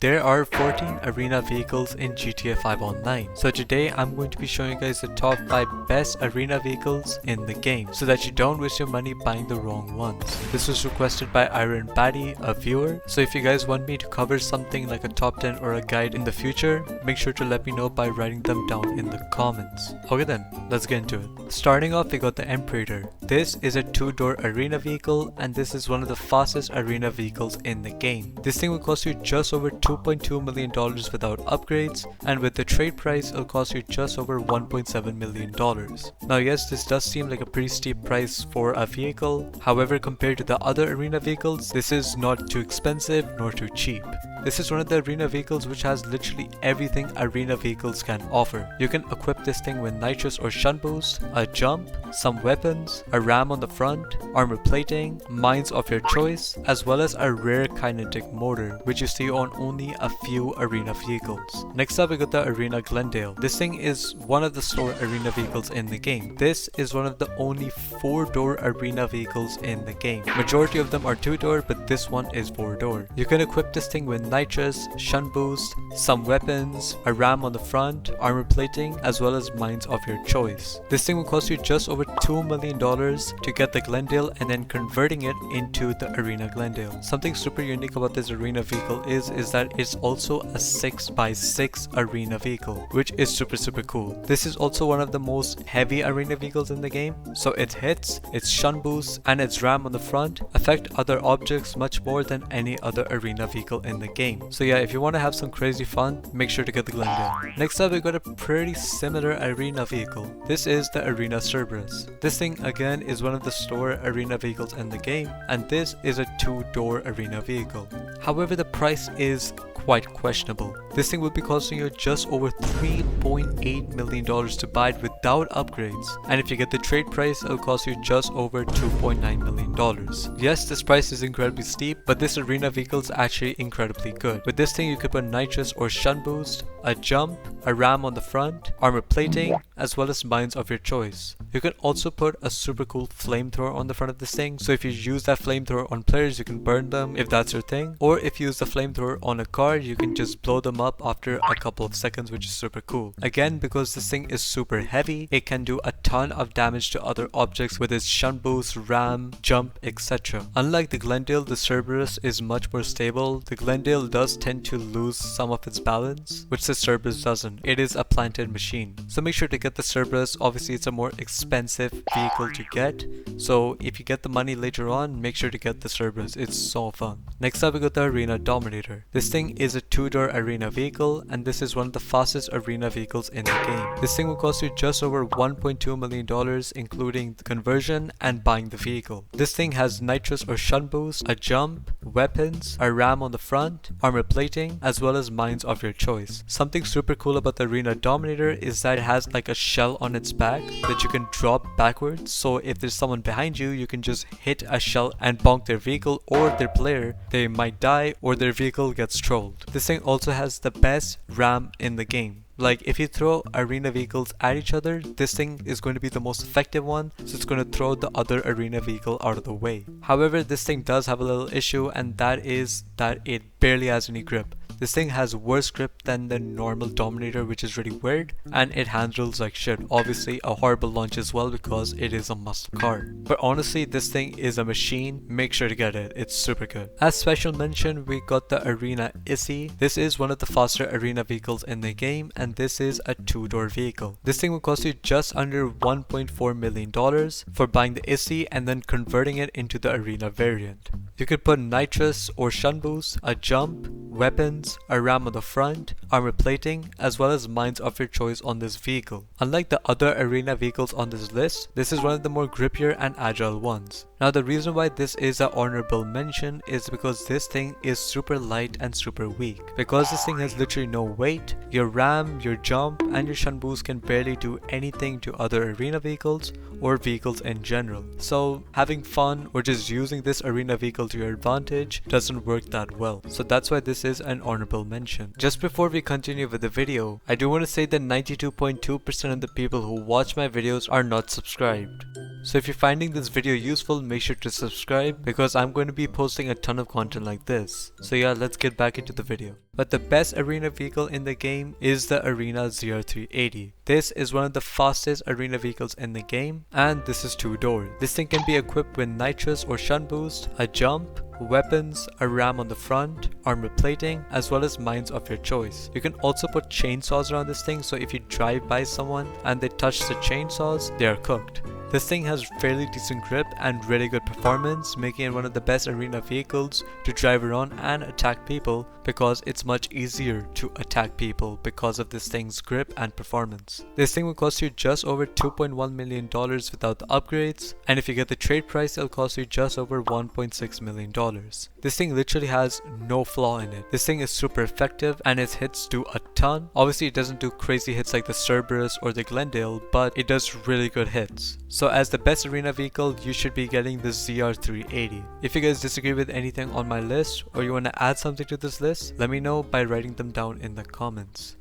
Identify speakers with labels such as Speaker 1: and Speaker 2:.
Speaker 1: There are 14 arena vehicles in GTA 5 Online. So today I'm going to be showing you guys the top 5 best arena vehicles in the game so that you don't waste your money buying the wrong ones. This was requested by Batty, a viewer. So if you guys want me to cover something like a top 10 or a guide in the future, make sure to let me know by writing them down in the comments. Okay then, let's get into it. Starting off, we got the Imperator. This is a 2-door arena vehicle and this is one of the fastest arena vehicles in the game. This thing will cost you just over $2.2 million without upgrades, and with the trade price it'll cost you just over $1.7 million. Now yes, this does seem like a pretty steep price for a vehicle. However, compared to the other arena vehicles, this is not too expensive nor too cheap. This is one of the arena vehicles which has literally everything arena vehicles can offer. You can equip this thing with nitrous or shunt boost, a jump, some weapons, a ram on the front, armor plating, mines of your choice, as well as a rare kinetic motor which you see on only a few arena vehicles. Next up, we got the Arena Glendale. This thing is one of the store arena vehicles in the game. This is one of the only 4-door arena vehicles in the game. Majority of them are 2-door, but this one is 4-door. You can equip this thing with nitrous, shunt boost, some weapons, a ram on the front, armor plating, as well as mines of your choice. This thing will cost you just over $2 million to get the Glendale and then converting it into the Arena Glendale. Something super unique about this arena vehicle is that it's also a 6x6 arena vehicle, which is super cool. This is also one of the most heavy arena vehicles in the game, so its hits, its shunt boost, and its ram on the front affect other objects much more than any other arena vehicle in the game. So yeah, if you want to have some crazy fun, make sure to get the Glendale. Next up, we got a pretty similar arena vehicle. This is the Arena Cerberus. This thing again is one of the store arena vehicles in the game, and this is a 2-door arena vehicle. However, the price is quite questionable. This thing will be costing you just over $3.8 million to buy it without upgrades, and if you get the trade price, it'll cost you just over $2.9 million. Yes, this price is incredibly steep, but this arena vehicle is actually incredibly good. With this thing, you could put nitrous or shunt boost, a jump, a ram on the front, armor plating, as well as mines of your choice. You can also put a super cool flamethrower on the front of this thing, so if you use that flamethrower on players, you can burn them if that's your thing, or if you use the flamethrower on a car, you can just blow them up after a couple of seconds, which is super cool. Again, because this thing is super heavy, it can do a ton of damage to other objects with its shunt boost, ram, jump, etc. Unlike the Glendale, the Cerberus is much more stable. The Glendale does tend to lose some of its balance, which the Cerberus doesn't. It is a planted machine. So make sure to get the Cerberus. Obviously, it's a more expensive vehicle to get, so if you get the money later on, make sure to get the Cerberus. It's so fun. Next up, we got the Arena Dominator. This thing is a 2-door arena vehicle, and this is one of the fastest arena vehicles in the game. This thing will cost you just over $1.2 million, including the conversion and buying the vehicle. This thing has nitrous or shunt boost, a jump, weapons, a ram on the front, armor plating, as well as mines of your choice. Something super cool about the Arena Dominator is that it has like a shell on its back that you can drop backwards, so if there's someone behind you, you can just hit a shell and bonk their vehicle or their player. They might die or their vehicle gets trolled. This thing also has the best ram in the game. Like, if you throw arena vehicles at each other, this thing is going to be the most effective one, so it's going to throw the other arena vehicle out of the way. However, this thing does have a little issue, and that is that it barely has any grip. This thing has worse grip than the normal Dominator, which is really weird, and it handles like shit. Obviously a horrible launch as well because it is a muscle car. But honestly, this thing is a machine. Make sure to get it. It's super good. As special mention, we got the Arena Issi. This is one of the faster arena vehicles in the game, and this is a 2-door vehicle. This thing will cost you just under $1.4 million for buying the Issi and then converting it into the arena variant. You could put nitrous or shunt boost, a jump, weapons, a ram on the front, armor plating, as well as mines of your choice on this vehicle. Unlike the other arena vehicles on this list, this is one of the more grippier and agile ones. Now, the reason why this is an honorable mention is because this thing is super light and super weak. Because this thing has literally no weight, your ram, your jump, and your shunt boost can barely do anything to other arena vehicles or vehicles in general. So having fun or just using this arena vehicle to your advantage doesn't work that well. So that's why this is an honorable mention. Just before we continue with the video, I do want to say that 92.2% of the people who watch my videos are not subscribed. So if you're finding this video useful, make sure to subscribe because I'm going to be posting a ton of content like this. So yeah, let's get back into the video. But the best arena vehicle in the game is the Arena ZR380. This is one of the fastest arena vehicles in the game, and this is 2-door. This thing can be equipped with nitrous or shunt boost, a jump, weapons, a ram on the front, armor plating, as well as mines of your choice. You can also put chainsaws around this thing, so if you drive by someone and they touch the chainsaws, they are cooked. This thing has fairly decent grip and really good performance, making it one of the best arena vehicles to drive around and attack people, because it's much easier to attack people because of this thing's grip and performance. This thing will cost you just over $2.1 million without the upgrades, and if you get the trade price, it'll cost you just over $1.6 million. This thing literally has no flaw in it. This thing is super effective and its hits do a ton. Obviously it doesn't do crazy hits like the Cerberus or the Glendale, but it does really good hits. So as the best arena vehicle, you should be getting the ZR380. If you guys disagree with anything on my list or you want to add something to this list, let me know by writing them down in the comments.